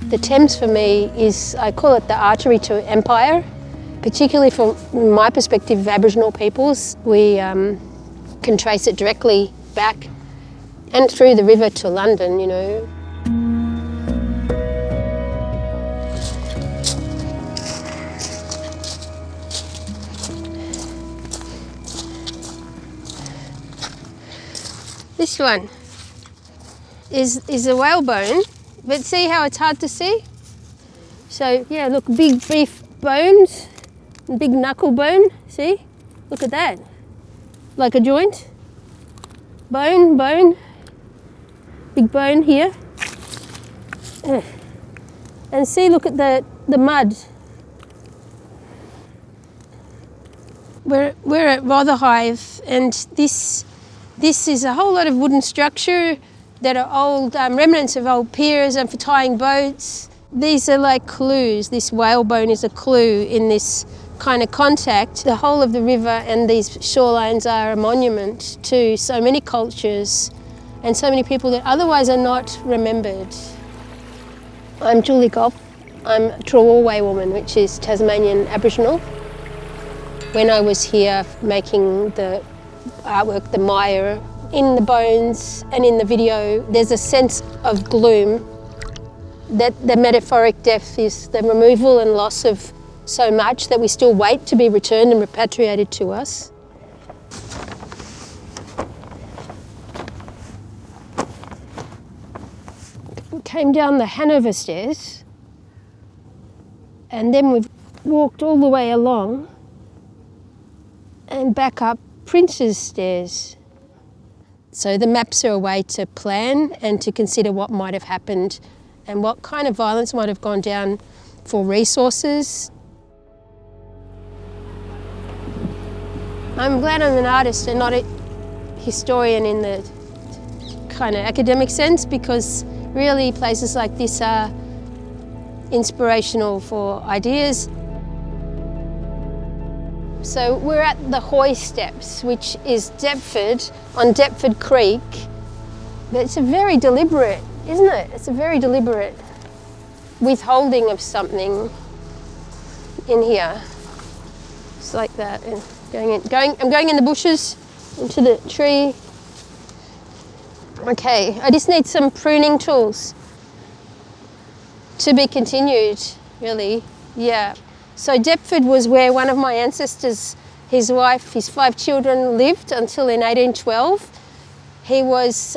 The Thames for me is, I call it the artery to empire, particularly from my perspective of Aboriginal peoples. We can trace it directly back and through the river to London, you know. This one is a whalebone, but see how it's hard to see? So yeah, look, big beef bones, big knuckle bone, see? Look at that, like a joint. Bone, big bone here. And see, look at the mud. We're at Rotherhithe, and this is a whole lot of wooden structure that are old remnants of old piers and for tying boats. These are like clues. This whalebone is a clue in this kind of contact. The whole of the river and these shorelines are a monument to so many cultures and so many people that otherwise are not remembered. I'm Julie Gough. I'm a Trawalway woman, which is Tasmanian Aboriginal. When I was here making the artwork, the mire, in the bones and in the video, there's a sense of gloom, that the metaphoric death is the removal and loss of so much that we still wait to be returned and repatriated to us. We came down the Hanover stairs and then we've walked all the way along and back up Prince's Stairs. So the maps are a way to plan and to consider what might have happened and what kind of violence might have gone down for resources. I'm glad I'm an artist and not a historian in the kind of academic sense, because really places like this are inspirational for ideas. So we're at the Hoy Steps, which is Deptford, on Deptford Creek. But it's a very deliberate, isn't it? It's a very deliberate withholding of something in here. It's like that. And I'm going in the bushes, into the tree. Okay, I just need some pruning tools. To be continued, really, yeah. So Deptford was where one of my ancestors, his wife, his 5 children lived until in 1812. He was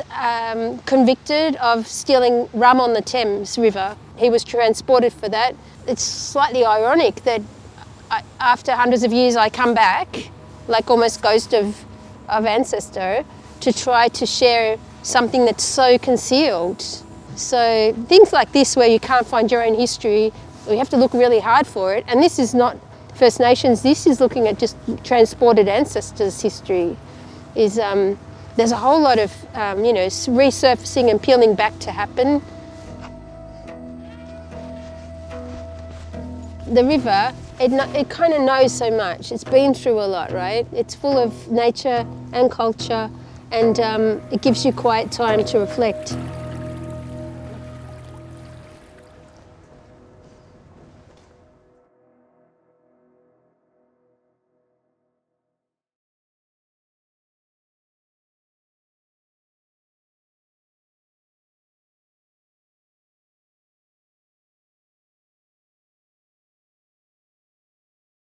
convicted of stealing rum on the Thames River. He was transported for that. It's slightly ironic that after hundreds of years I come back, like almost ghost of ancestor, to try to share something that's so concealed. So things like this, where you can't find your own history, we have to look really hard for it. And this is not First Nations, this is looking at just transported ancestors' history. There's a whole lot of resurfacing and peeling back to happen. The river, it kind of knows so much. It's been through a lot, right? It's full of nature and culture, and it gives you quiet time to reflect.